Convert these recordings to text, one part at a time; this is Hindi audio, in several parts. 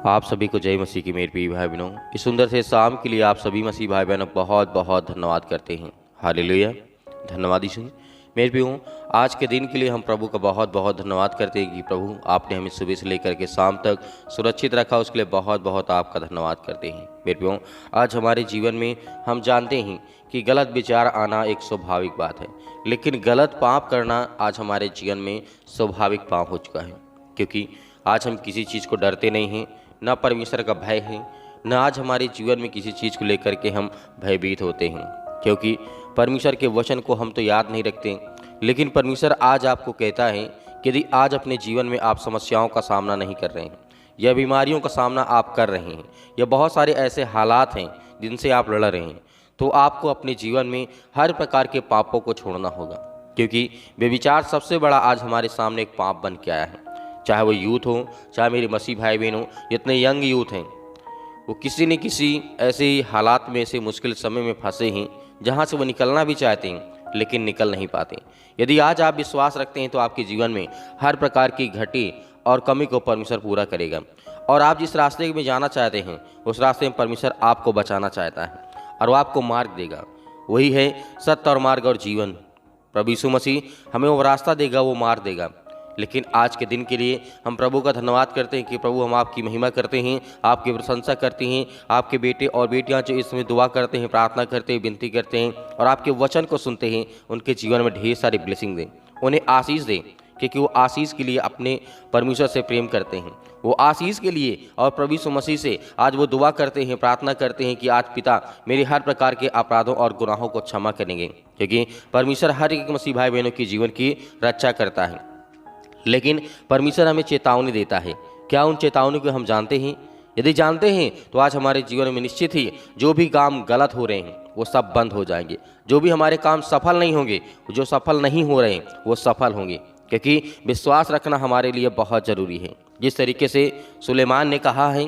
आप सभी को जय मसीह की मेरे प्रिय भाई बहनों। इस सुंदर से शाम के लिए आप सभी मसीह भाई बहनों बहुत बहुत धन्यवाद करते हैं। हालेलुया, धन्यवाद यीशु। मेरे प्रियो, आज के दिन के लिए हम प्रभु का बहुत बहुत धन्यवाद करते हैं कि प्रभु आपने हमें सुबह से लेकर के शाम तक सुरक्षित रखा, उसके लिए बहुत बहुत आपका धन्यवाद करते हैं। मेरे प्रियो, आज हमारे जीवन में हम जानते हैं कि गलत विचार आना एक स्वाभाविक बात है, लेकिन गलत पाप करना आज हमारे जीवन में स्वाभाविक पाप हो चुका है। क्योंकि आज हम किसी चीज़ को डरते नहीं हैं, न परमेश्वर का भय है, न आज हमारे जीवन में किसी चीज़ को लेकर के हम भयभीत होते हैं। क्योंकि परमेश्वर के वचन को हम तो याद नहीं रखते, लेकिन परमेश्वर आज आपको कहता है कि यदि आज अपने जीवन में आप समस्याओं का सामना नहीं कर रहे हैं या बीमारियों का सामना आप कर रहे हैं या बहुत सारे ऐसे हालात हैं जिनसे आप लड़ रहे हैं, तो आपको अपने जीवन में हर प्रकार के पापों को छोड़ना होगा। क्योंकि व्यभिचार सबसे बड़ा आज हमारे सामने एक पाप बन के आया है। चाहे वो यूथ हो, चाहे मेरे मसीह भाई बहन हो, जितने यंग यूथ हैं वो किसी न किसी ऐसे हालात में, ऐसे मुश्किल समय में फंसे हैं जहाँ से वो निकलना भी चाहते हैं लेकिन निकल नहीं पाते। यदि आज आप विश्वास रखते हैं तो आपके जीवन में हर प्रकार की घटी और कमी को परमेश्वर पूरा करेगा। और आप जिस रास्ते में जाना चाहते हैं उस रास्ते में परमेश्वर आपको बचाना चाहता है और वो आपको मार्ग देगा। वही है सत्य और मार्ग और जीवन। प्रभु यीशु मसीह हमें वो रास्ता देगा, वो मार्ग देगा। लेकिन आज के दिन के लिए हम प्रभु का धन्यवाद करते हैं कि प्रभु हम आपकी महिमा करते हैं, आपकी प्रशंसा करते हैं। आपके बेटे और बेटियां जो इसमें दुआ करते हैं, प्रार्थना करते हैं, विनती करते हैं और आपके वचन को सुनते हैं, उनके जीवन में ढेर सारी ब्लेसिंग दें, उन्हें आशीष दें। क्योंकि वो आशीष के लिए अपने परमेश्वर से प्रेम करते हैं, वो आशीष के लिए और प्रभु यीशु मसीह से आज वो दुआ करते हैं, प्रार्थना करते हैं कि आज पिता मेरे हर प्रकार के अपराधों और गुनाहों को क्षमा करेंगे। क्योंकि परमेश्वर हर एक मसीह भाई बहनों की जीवन की रक्षा करता है। लेकिन परमेश्वर हमें चेतावनी देता है। क्या उन चेतावनी को हम जानते हैं? यदि जानते हैं तो आज हमारे जीवन में निश्चित ही जो भी काम गलत हो रहे हैं वो सब बंद हो जाएंगे। जो भी हमारे काम सफल नहीं होंगे, जो सफल नहीं हो रहे हैं वो सफल होंगे। क्योंकि विश्वास रखना हमारे लिए बहुत ज़रूरी है। जिस तरीके से सुलेमान ने कहा है,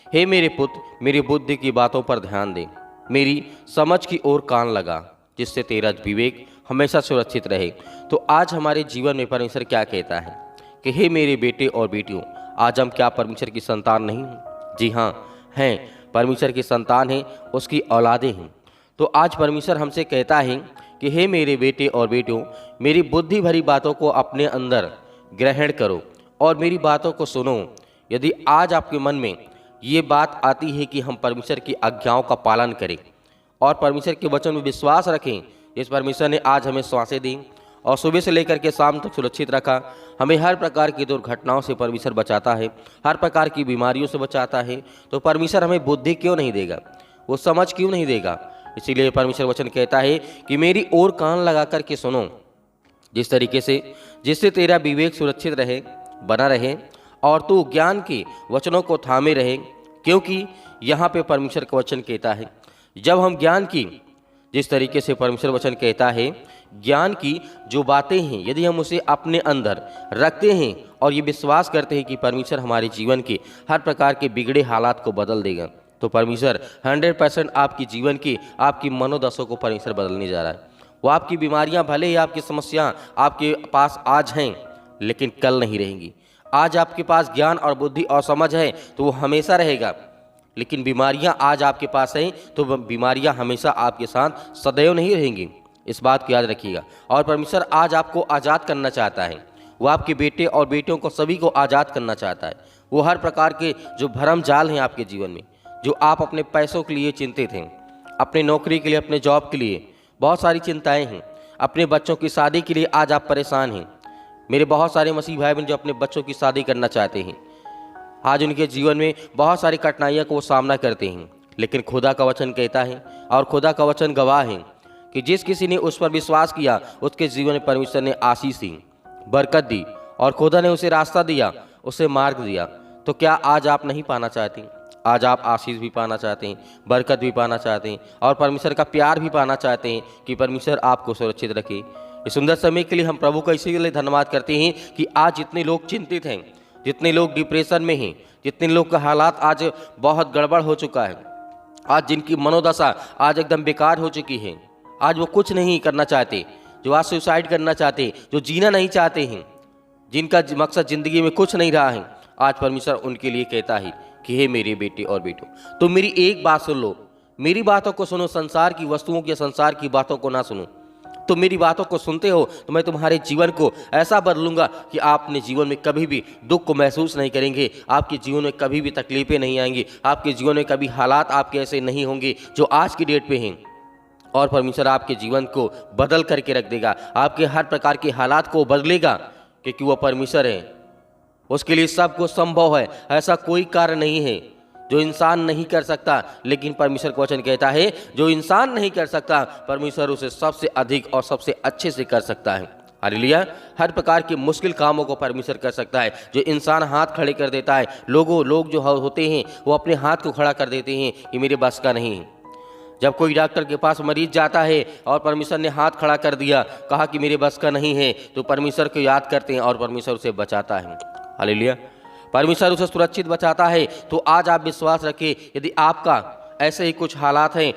हे मेरे पुत्र, मेरी बुद्धि की बातों पर ध्यान दे, मेरी समझ की ओर कान लगा, जिससे तेरा विवेक हमेशा सुरक्षित रहे। तो आज हमारे जीवन में परमेश्वर क्या कहता है कि हे मेरे बेटे और बेटियों, आज हम क्या परमेश्वर की संतान नहीं हैं? जी हाँ, हैं, परमेश्वर की संतान हैं, उसकी औलादें हैं। तो आज परमेश्वर हमसे कहता है कि हे मेरे बेटे और बेटियों, मेरी बुद्धि भरी बातों को अपने अंदर ग्रहण करो और मेरी बातों को सुनो। यदि आज आपके मन में ये बात आती है कि हम परमेश्वर की आज्ञाओं का पालन करें और परमेश्वर के वचन में विश्वास रखें, इस परमेश्वर ने आज हमें सांसें दी और सुबह से लेकर के शाम तक सुरक्षित रखा। हमें हर प्रकार की दुर्घटनाओं से परमेश्वर बचाता है, हर प्रकार की बीमारियों से बचाता है। तो परमेश्वर हमें बुद्धि क्यों नहीं देगा, वो समझ क्यों नहीं देगा? इसीलिए परमेश्वर वचन कहता है कि मेरी ओर कान लगा कर के सुनो, जिस तरीके से जिससे तेरा विवेक सुरक्षित रहे, बना रहे और तू ज्ञान के वचनों को थामे रहे। क्योंकि यहाँ पे परमेश्वर का वचन कहता है जब हम ज्ञान की, जिस तरीके से परमेश्वर वचन कहता है ज्ञान की जो बातें हैं, यदि हम उसे अपने अंदर रखते हैं और ये विश्वास करते हैं कि परमेश्वर हमारे जीवन के हर प्रकार के बिगड़े हालात को बदल देगा, तो परमेश्वर 100% आपकी जीवन की, आपकी मनोदशा को परमेश्वर बदलने जा रहा है। वो आपकी बीमारियां भले ही, आपकी समस्या आपके पास आज हैं लेकिन कल नहीं रहेंगी। आज आपके पास ज्ञान और बुद्धि और समझ है तो वो हमेशा रहेगा, लेकिन बीमारियां आज आपके पास हैं तो बीमारियां हमेशा आपके साथ सदैव नहीं रहेंगी। इस बात को याद रखिएगा। और परमेश्वर आज आपको आज़ाद करना चाहता है। वो आपके बेटे और बेटियों को सभी को आज़ाद करना चाहता है। वो हर प्रकार के जो भरम जाल हैं आपके जीवन में, जो आप अपने पैसों के लिए चिंतित हैं, अपने नौकरी के लिए, अपने जॉब के लिए बहुत सारी चिंताएँ हैं, अपने बच्चों की शादी के लिए आज आप परेशान हैं। मेरे बहुत सारे मसीह भाई बहन जो अपने बच्चों की शादी करना चाहते हैं, आज उनके जीवन में बहुत सारी कठिनाइयों को वो सामना करते हैं। लेकिन खुदा का वचन कहता है और खुदा का वचन गवाह है कि जिस किसी ने उस पर विश्वास किया उसके जीवन में परमेश्वर ने आशीष दी, बरकत दी और खुदा ने उसे रास्ता दिया, उसे मार्ग दिया। तो क्या आज आप नहीं पाना चाहते? आज आप आशीष भी पाना चाहते हैं, बरकत भी पाना चाहते हैं और परमेश्वर का प्यार भी पाना चाहते हैं कि परमेश्वर आपको सुरक्षित रखे। इस सुंदर समय के लिए हम प्रभु का इसीलिए धन्यवाद करते हैं कि आज जितने लोग चिंतित हैं, जितने लोग डिप्रेशन में हैं, जितने लोग का हालात आज बहुत गड़बड़ हो चुका है, आज जिनकी मनोदशा आज एकदम बेकार हो चुकी है, आज वो कुछ नहीं करना चाहते, जो आज सुसाइड करना चाहते, जो जीना नहीं चाहते हैं, जिनका मकसद ज़िंदगी में कुछ नहीं रहा है, आज परमेश्वर उनके लिए कहता है कि हे मेरे बेटे और बेटों, तो मेरी एक बात सुन लो, मेरी बातों को सुनो, संसार की वस्तुओं के संसार की बातों को ना सुनो। तो मेरी बातों को सुनते हो तो मैं तुम्हारे जीवन को ऐसा बदलूंगा कि आप अपने जीवन में कभी भी दुख को महसूस नहीं करेंगे, आपके जीवन में कभी भी तकलीफें नहीं आएंगी, आपके जीवन में कभी हालात आपके ऐसे नहीं होंगे जो आज की डेट पे हैं। और परमेश्वर आपके जीवन को बदल करके रख देगा, आपके हर प्रकार के हालात को बदलेगा, क्योंकि वह परमेश्वर है, उसके लिए सब कुछ संभव है। ऐसा कोई कार्य नहीं है जो इंसान नहीं कर सकता, लेकिन परमेश्वर का वचन कहता है जो इंसान नहीं कर सकता परमेश्वर उसे सबसे अधिक और सबसे अच्छे से कर सकता है। हालेलुया। हर प्रकार के मुश्किल कामों को परमेश्वर कर सकता है। जो इंसान हाथ खड़े कर देता है, लोग जो होते हैं वो अपने हाथ को खड़ा कर देते हैं, ये मेरे बस का नहीं है। जब कोई डॉक्टर के पास मरीज जाता है और परमेश्वर ने हाथ खड़ा कर दिया, कहा कि मेरे बस का नहीं है, तो परमेश्वर को याद करते हैं और परमेश्वर उसे बचाता है। हालेलुया। परमेश्वर उसे सुरक्षित बचाता है। तो आज आप विश्वास रखिए, यदि आपका ऐसे ही कुछ हालात हैं,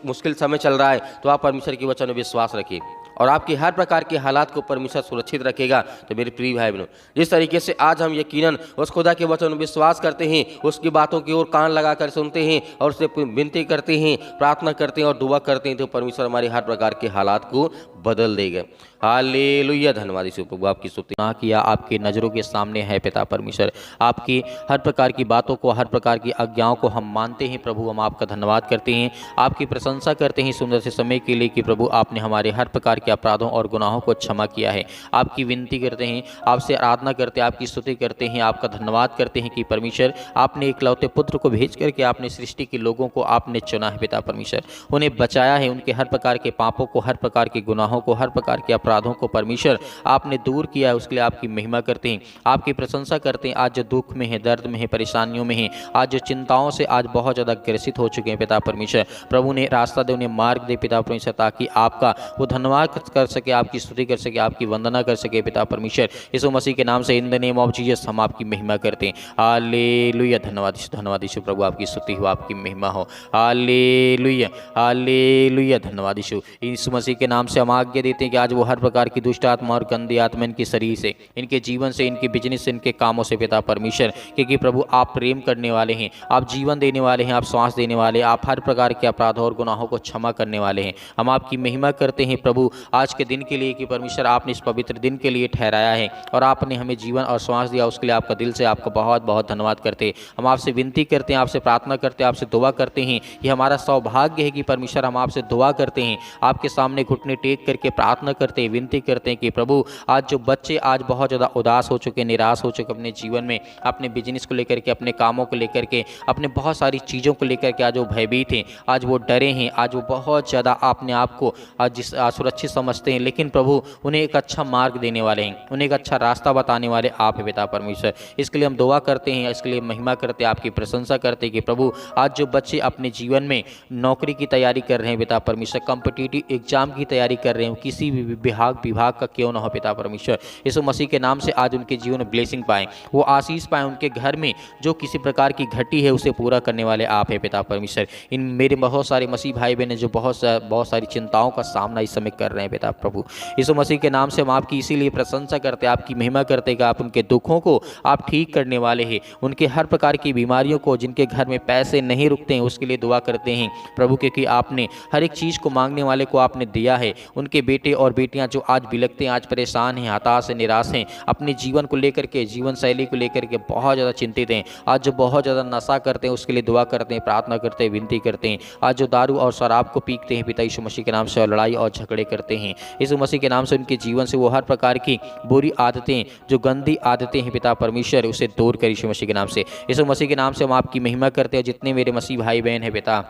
मुश्किल समय चल रहा है, तो आप परमेश्वर के वचन में विश्वास रखिए और आपके हर प्रकार के हालात को परमेश्वर सुरक्षित रखेगा। तो मेरे प्रिय भाई बहनों, जिस तरीके से आज हम यकीनन उस खुदा के वचन में विश्वास करते हैं, उसकी बातों की ओर कान लगाकर सुनते हैं और उससे विनती करते हैं, प्रार्थना करते हैं और दुआ करते हैं, तो परमेश्वर हमारे हर प्रकार के हालात को बदल देगा। हालेलुया। धन्यवाद यीशु प्रभु, आपकी स्तुति ना किया आपकी नज़रों के सामने है पिता परमेश्वर। आपकी हर प्रकार की बातों को, हर प्रकार की आज्ञाओं को हम मानते हैं प्रभु। हम आपका धन्यवाद करते हैं, आपकी प्रशंसा करते हैं सुंदर से समय के लिए कि प्रभु आपने हमारे हर प्रकार के अपराधों और गुनाहों को क्षमा किया है। आपकी विनती करते हैं, आपसे आराधना करते हैं, आपकी स्तुति करते हैं, आपका धन्यवाद करते हैं कि परमेश्वर आपने एकलौते पुत्र को भेज करके आपने सृष्टि के लोगों को आपने चुना है पिता परमेश्वर, उन्हें बचाया है, उनके हर प्रकार के पापों को, हर प्रकार के गुनाहों को, हर प्रकार के अपराधों को परमेश्वर आपने दूर किया है। उसके लिए आपकी महिमा करते हैं, आपकी प्रशंसा करते हैं। आज जो दुख में है, दर्द में है, परेशानियों में है, आज जो चिंताओं से आज बहुत ज़्यादा ग्रसित हो चुके हैं पिता परमेश्वर, प्रभु ने रास्ता दे, उन्हें मार्ग दे पिता परमेश्वर, ताकि आपका वो धन्यवाद कर सके, आपकी स्तुति कर सके, आपकी वंदना कर सके पिता परमेश्वर। यीशु मसीह के नाम से in the name of Jesus हम आपकी महिमा करते हैं। हालेलुया। धन्यवाद यीशु प्रभु, आपकी स्तुति हो, आपकी महिमा हो। Hallelujah, hallelujah. धन्यवाद यीशु मसीह के नाम से हम आज्ञा देते हैं कि आज वो हर प्रकार की दुष्ट आत्मा और गंदी आत्मा इनके शरीर से, इनके जीवन से, इनके बिजनेस से, इनके कामों से पिता परमेश्वर, क्योंकि प्रभु आप प्रेम करने वाले हैं, आप जीवन देने वाले हैं, आप श्वास देने वाले हैं, आप हर प्रकार के अपराधों और गुनाहों को क्षमा करने वाले हैं। हम आपकी महिमा करते हैं प्रभु आज के दिन के लिए कि परमेश्वर आपने इस पवित्र दिन के लिए ठहराया है और आपने हमें जीवन और श्वास दिया, उसके लिए आपका दिल से आपका बहुत बहुत धन्यवाद करते हैं। हम आपसे विनती करते हैं, आपसे प्रार्थना करते हैं, आपसे दुआ करते हैं। ये हमारा सौभाग्य है कि परमेश्वर हम आपसे दुआ करते हैं, आपके सामने घुटने टेक करके प्रार्थना करते हैं, विनती करते हैं कि प्रभु आज जो बच्चे आज बहुत ज़्यादा उदास हो चुके, निराश हो चुके अपने जीवन में, अपने बिजनेस को लेकर के, अपने कामों को लेकर के, अपने बहुत सारी चीज़ों को लेकर के आज वो भयभीत हैं, आज वो डरे हैं, आज वो बहुत ज़्यादा अपने आप को आज सुरक्षित समझते हैं, लेकिन प्रभु उन्हें एक अच्छा मार्ग देने वाले हैं, उन्हें एक अच्छा रास्ता बताने वाले आप हैं पिता परमेश्वर। इसके लिए हम दुआ करते हैं, इसके लिए महिमा करते हैं, आपकी प्रशंसा करते हैं कि प्रभु आज जो बच्चे अपने जीवन में नौकरी की तैयारी कर रहे हैं पिता परमेश्वर, कॉम्पिटिटिव एग्जाम की तैयारी कर रहे हैं, किसी भी विभाग का क्यों ना हो पिता परमेश्वर, यीशु मसीह के नाम से आज उनके जीवन में ब्लेसिंग पाएं, वो आशीष पाएं, उनके घर में जो किसी प्रकार की घटी है उसे पूरा करने वाले आप हैं पिता परमेश्वर। इन मेरे बहुत सारे मसीह भाई बहन जो बहुत सारी चिंताओं का सामना इस समय कर रहे हैं पिता प्रभु, यीशु मसीह के नाम से हम आपकी इसीलिए प्रशंसा करते हैं, आपकी महिमा करते हैं कि आप उनके दुखों को आप ठीक करने वाले हैं, उनके हर प्रकार की बीमारियों को, जिनके घर में पैसे नहीं रुकते हैं उसके लिए दुआ करते हैं प्रभु, क्योंकि आपने हर एक चीज़ को मांगने वाले को आपने दिया है। उनके बेटे और बेटियां जो आज बिलखते हैं, आज परेशान हैं, हताश हैं, निराश हैं, अपने जीवन को लेकर के, जीवन शैली को लेकर के बहुत ज़्यादा चिंतित हैं, आज जो बहुत ज़्यादा नशा करते हैं उसके लिए दुआ करते हैं, प्रार्थना करते हैं, विनती करते हैं, आज जो दारू और शराब को पीते हैं पिता यीशु मसीह के नाम से, और लड़ाई और झगड़े करते हैं यीशु मसीह के नाम से, उनके जीवन से वो हर प्रकार की बुरी आदतें, जो गंदी आदतें हैं पिता परमेश्वर, उसे दूर कर यीशु मसीह के नाम से। यीशु मसीह के नाम से हम आपकी महिमा करते हैं। जितने मेरे मसीह भाई बहन हैं पिता,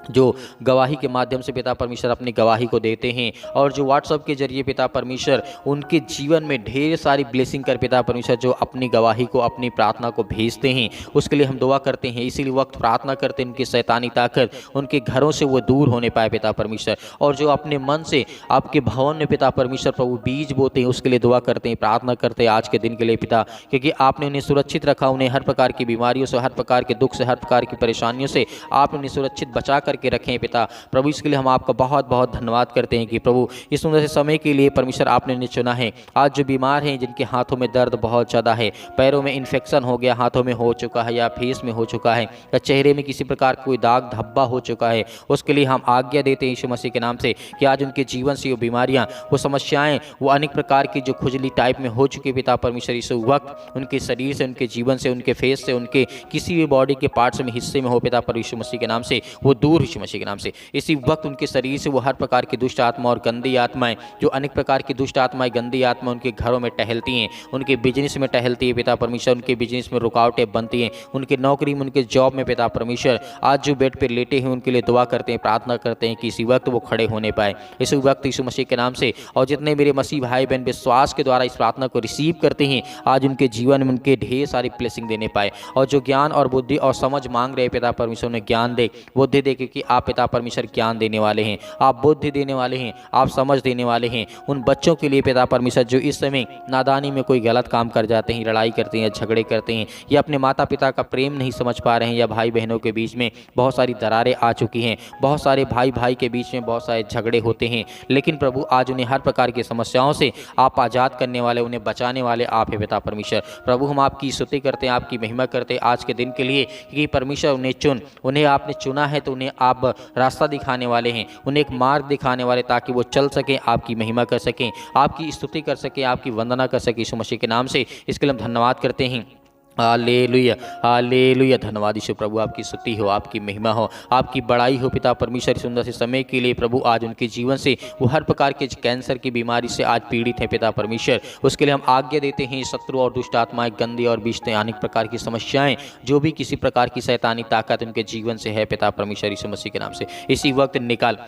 जो गवाही के माध्यम से पिता परमेश्वर अपनी गवाही को देते हैं, और जो व्हाट्सएप के जरिए पिता परमेश्वर उनके जीवन में ढेर सारी ब्लेसिंग कर पिता परमेश्वर जो अपनी गवाही को, अपनी प्रार्थना को भेजते हैं, उसके लिए हम दुआ करते हैं। इसीलिए वक्त प्रार्थना करते हैं उनकी शैतानी ताकत उनके घरों से वो दूर होने पाए पिता परमेश्वर, और जो अपने मन से आपके भवन में पिता परमेश्वर प्रभु बीज बोते हैं उसके लिए दुआ करते हैं, प्रार्थना करते हैं आज के दिन के लिए पिता, क्योंकि आपने उन्हें सुरक्षित रखा, उन्हें हर प्रकार की बीमारियों से, हर प्रकार के दुख से, हर प्रकार की परेशानियों से आपने उन्हें सुरक्षित बचा करके रखें पिता प्रभु। इसके लिए हम आपका बहुत बहुत धन्यवाद करते हैं कि प्रभु इस सुंदर से समय के लिए परमेश्वर आपने इन्हें चुना है। आज जो बीमार हैं, जिनके हाथों में दर्द बहुत ज़्यादा है, पैरों में इन्फेक्शन हो गया, हाथों में हो चुका है या फेस में हो चुका है या चेहरे में किसी प्रकार कोई दाग धब्बा हो चुका है, उसके लिए हम आज्ञा देते हैं यीशु मसीह के नाम से कि आज उनके जीवन से वो बीमारियां, वो समस्याएं, वो अनेक प्रकार की जो खुजली टाइप में हो चुकी पिता परमेश्वर इस वक्त उनके शरीर से, उनके जीवन से, उनके फेस से, उनके किसी भी बॉडी के पार्ट्स में हिस्से में हो पिता पर यीशु मसीह के नाम से वो दूर यीशु मसीह के नाम से इसी वक्त उनके शरीर से वो हर प्रकार की दुष्ट आत्मा और गंदी आत्माएं, जो अनेक प्रकार की दुष्ट आत्माएं, गंदी आत्मा उनके घरों में टहलती हैं, उनके बिजनेस में टहलती है पिता परमेश्वर, उनके बिजनेस में रुकावटें बनती हैं, उनके नौकरी में, उनके जॉब में पिता परमेश्वर आज जो बेड पर लेटे हैं उनके लिए दुआ करते हैं, प्रार्थना करते हैं कि इसी वक्त वो खड़े होने पाए इसी वक्त यीशु मसीह के नाम से। और जितने मेरे मसीह भाई बहन विश्वास के द्वारा इस प्रार्थना को रिसीव करते हैं, आज उनके जीवन में उनके ढेर सारी ब्लेसिंग देने पाए। और जो ज्ञान और बुद्धि और समझ मांग रहे पिता परमेश्वर उन्हें ज्ञान दे, बुद्धि दे, क्योंकि आप पिता परमेश्वर ज्ञान देने वाले हैं, आप बुद्धि देने वाले हैं, आप समझ देने वाले हैं उन बच्चों के लिए पिता परमेश्वर जो इस समय नादानी में कोई गलत काम कर जाते हैं, लड़ाई करते हैं, झगड़े करते हैं, या अपने माता पिता का प्रेम नहीं समझ पा रहे हैं, या भाई बहनों के बीच में बहुत सारी दरारें आ चुकी हैं, बहुत सारे भाई भाई के बीच में बहुत सारे झगड़े होते हैं। लेकिन प्रभु आज उन्हें हर प्रकार की समस्याओं से आप आज़ाद करने वाले, उन्हें बचाने वाले आप है पिता परमेश्वर। प्रभु हम आपकी स्तुति करते हैं, आपकी महिमा करते हैं आज के दिन के लिए कि परमेश्वर उन्हें आपने चुना है, तो उन्हें आप रास्ता दिखाने वाले हैं, उन्हें एक मार्ग दिखाने वाले, ताकि वो चल सकें, आपकी महिमा कर सकें, आपकी स्तुति कर सकें, आपकी वंदना कर सकें यीशु मसीह के नाम से। इसके लिए हम धन्यवाद करते हैं। Hallelujah, hallelujah. धन्यवाद यीशु प्रभु, आपकी स्तुति हो, आपकी महिमा हो, आपकी बड़ाई हो पिता परमेश्वर। सुंदर से समय के लिए प्रभु आज उनके जीवन से वो हर प्रकार के कैंसर की बीमारी से आज पीड़ित हैं पिता परमेश्वर, उसके लिए हम आज्ञा देते हैं शत्रु और दुष्ट आत्माएं, गंदी और बीचते अनेक प्रकार की समस्याएं, जो भी किसी प्रकार की शैतानी ताकत उनके जीवन से है पिता परमेश्वर यीशु मसीह के नाम से इसी वक्त निकाल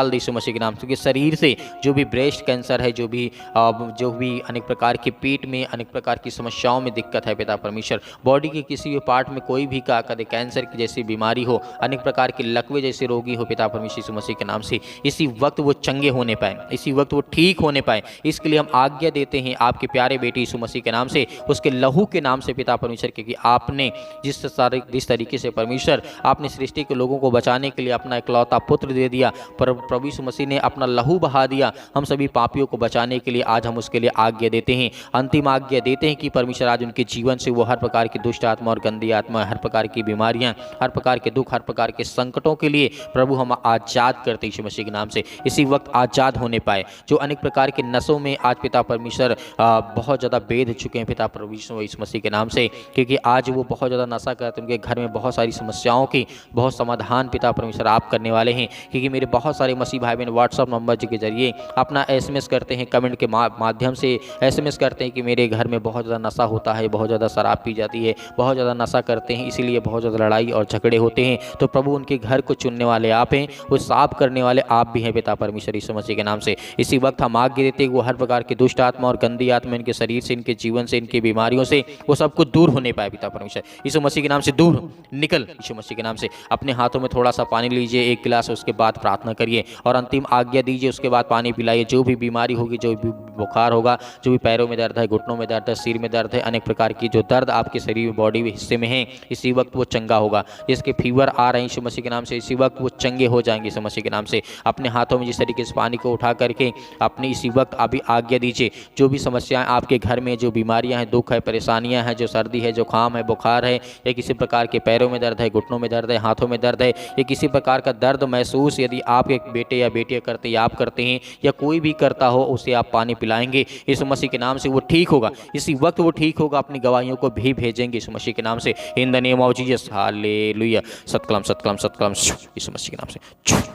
दे यीशु मसीह के नाम से। क्योंकि शरीर से जो भी ब्रेस्ट कैंसर है, जो भी अनेक प्रकार के पेट में अनेक प्रकार की समस्याओं में दिक्कत है पिता परमेश्वर, बॉडी के किसी भी पार्ट में कोई भी कदे कैंसर की जैसी बीमारी हो, अनेक प्रकार के लकवे जैसे रोगी हो पिता परमेश्वर यीशु मसीह के नाम से इसी वक्त वो चंगे होने पाए, इसी वक्त वो ठीक होने पाए। इसके लिए हम आज्ञा देते हैं आपके प्यारे बेटे यीशु मसीह के नाम से, उसके लहू के नाम से पिता परमेश्वर, क्योंकि आपने जिस तरीके से परमेश्वर आपने सृष्टि के लोगों को बचाने के लिए अपना इकलौता पुत्र दे दिया, पर प्रभु यीशु मसीह ने अपना लहू बहा दिया हम सभी पापियों को बचाने के लिए। आज हम उसके लिए आज्ञा देते हैं, अंतिम आज्ञा देते हैं कि परमेश्वर आज उनके जीवन से वो हर प्रकार की दुष्ट आत्मा और गंदी आत्मा, हर प्रकार की बीमारियां, हर प्रकार के दुख, हर प्रकार के संकटों के लिए प्रभु हम आज़ाद करते यीशु मसीह के नाम से इसी वक्त आज़ाद होने पाए। जो अनेक प्रकार के नसों में आज पिता परमेश्वर बहुत ज़्यादा बेध चुके हैं पिता प्रभु यीशु मसीह के नाम से, क्योंकि आज वो बहुत ज़्यादा नशा करते हैं, उनके घर में बहुत सारी समस्याओं की बहुत समाधान पिता परमेश्वर आप करने वाले हैं। क्योंकि मेरे बहुत सारे मसीह भाई बहन व्हाट्सअप नंबर के जरिए अपना SMS करते हैं, कमेंट के माध्यम से SMS करते हैं कि मेरे घर में बहुत ज़्यादा नशा होता है, बहुत ज़्यादा शराब पी जाती है, बहुत ज़्यादा नशा करते हैं, इसीलिए बहुत ज़्यादा लड़ाई और झगड़े होते हैं। तो प्रभु उनके घर को चुनने वाले आप हैं, वो साफ करने वाले आप भी हैं पिता परमेश्वर यीशु मसीह के नाम से। इसी वक्त हम आज्ञा देते हैं वो हर प्रकार की दुष्ट आत्मा और गंदी आत्मा इनके शरीर से, इनके जीवन से, इनकी बीमारियों से वो सब कुछ दूर होने पाए पिता परमेश्वर यीशु मसीह के नाम से। दूर निकल यीशु मसीह के नाम से। अपने हाथों में थोड़ा सा पानी लीजिए, एक गिलास, उसके बाद प्रार्थना करिए और अंतिम आज्ञा दीजिए, उसके बाद पानी पिलाइए। जो भी बीमारी होगी, जो भी बुखार होगा, जो भी पैरों में दर्द है, घुटनों में दर्द है, सिर में दर्द है, अनेक प्रकार की जो दर्द आपके शरीर में, बॉडी में हिस्से में है, इसी वक्त वो चंगा होगा। जिसके फीवर आ रहे हैं यीशु मसीह के नाम से, इसी वक्त वो चंगे हो जाएंगे यीशु मसीह के नाम से। अपने हाथों में जिस तरीके से पानी को उठा करके अपने इसी वक्त अभी आज्ञा दीजिए। जो भी समस्याएं आपके घर में, जो बीमारियां हैं, दुख है, परेशानियां हैं, जो सर्दी है, जुकाम है, बुखार है, या किसी प्रकार के पैरों में दर्द है, घुटनों में दर्द है, हाथों में दर्द है, या किसी प्रकार का दर्द महसूस यदि आप एक बेटे या बेटियां करते या आप करते हैं या कोई भी करता हो, उसे आप पानी पिलाएंगे यीशु मसीह के नाम से, वो ठीक होगा। इसी वक्त वो ठीक होगा। अपनी गवाहियों को भी भेजेंगे यीशु मसीह के नाम से, in the name of Jesus. Hallelujah. सत्कलम सत्कलम सत्कलम यीशु मसीह के नाम से,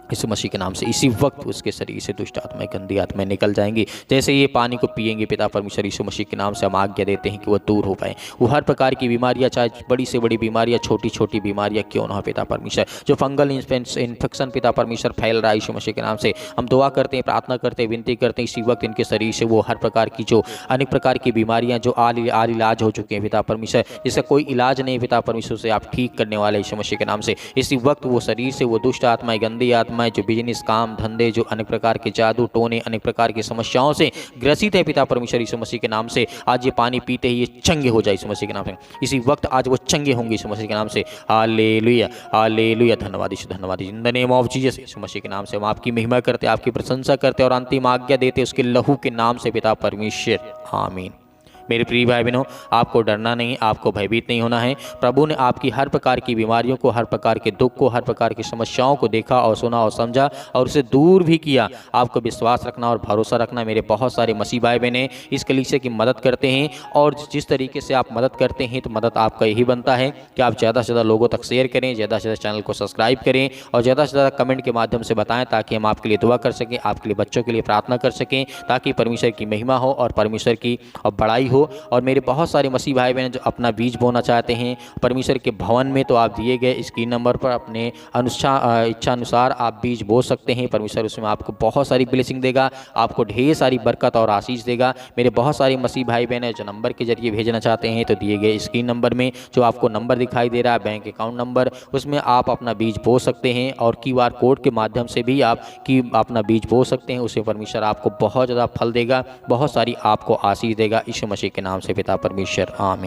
यीशु मसीह के नाम से इसी वक्त उसके शरीर से दुष्ट आत्माएं, गंदी आत्माएं निकल जाएंगी। जैसे ये पानी को पिएंगे पिता परमेश्वर यीशु मसीह के नाम से हम आज्ञा देते हैं कि वो दूर हो पाए। वो हर प्रकार की बीमारियां, चाहे बड़ी से बड़ी बीमारियां, छोटी छोटी बीमारियां क्यों ना हो पिता परमेश्वर, जो फंगल इन्फेक्शन पिता परमेश्वर फैल रहा है यीशु मसीह के नाम से, हम दुआ करते हैं, प्रार्थना करते हैं, विनती करते हैं इसी वक्त इनके शरीर से वो हर प्रकार की जो अनेक प्रकार की बीमारियां जो आल इलाज हो चुके हैं पिता परमेश्वर, जिसका कोई इलाज नहीं पिता परमेश्वर से आप ठीक करने वाले यीशु मसीह के नाम से। इसी वक्त वो शरीर से वो दुष्ट आत्माएं, गंदी आत्मा आत्माएं जो बिजनेस, काम, धंधे, जो अनेक प्रकार के जादू टोने, अनेक प्रकार की समस्याओं से ग्रसित है पिता परमेश्वर यीशु मसीह के नाम से, आज ये पानी पीते ही ये चंगे हो जाए यीशु मसीह के नाम से। इसी वक्त आज वो चंगे होंगे यीशु मसीह के नाम से। Hallelujah, hallelujah. धन्यवाद यीशु, धन्यवाद in the name of Jesus. Yeshu Masih के नाम से हम आपकी महिमा करते, आपकी प्रशंसा करते और अंतिम आज्ञा देते उसके लहू के नाम से पिता परमेश्वर, आमीन। मेरे प्रिय भाई बहनों, आपको डरना नहीं, आपको भयभीत नहीं होना है। प्रभु ने आपकी हर प्रकार की बीमारियों को, हर प्रकार के दुख को, हर प्रकार की समस्याओं को देखा और सुना और समझा और उसे दूर भी किया। आपको विश्वास रखना और भरोसा रखना। मेरे बहुत सारे मसीह भाई बहनें इस कलीसिया की मदद करते हैं और जिस तरीके से आप मदद करते हैं तो मदद आपका यही बनता है कि आप ज़्यादा से ज़्यादा लोगों तक शेयर करें, ज़्यादा से ज़्यादा चैनल को सब्सक्राइब करें और ज़्यादा से ज़्यादा कमेंट के माध्यम से बताएं, ताकि हम आपके लिए दुआ कर सकें, आपके लिए बच्चों के लिए प्रार्थना कर सकें, ताकि परमेश्वर की महिमा हो और परमेश्वर की बड़ाई हो। और मेरे बहुत सारे मसीह भाई बहन जो अपना बीज बोना चाहते हैं परमेश्वर के भवन में, तो आप दिए गए स्क्रीन नंबर पर अपने इच्छा अनुसार आप बीज बो सकते हैं। परमेश्वर उसमें आपको बहुत सारी ब्लेसिंग देगा, आपको ढेर सारी बरकत और आशीष देगा। मेरे बहुत सारे मसीह भाई बहन हैं जो नंबर के जरिए भेजना चाहते हैं, तो दिए गए स्क्रीन नंबर में जो आपको नंबर दिखाई दे रहा है, बैंक अकाउंट नंबर, उसमें आप अपना बीज बो सकते हैं और QR कोड के माध्यम से भी आप अपना बीज बो सकते हैं। उससे परमेश्वर आपको बहुत ज़्यादा फल देगा, बहुत सारी आपको आशीष देगा। यीशु मसीह के नाम से पिता परमेश्वर, आमीन।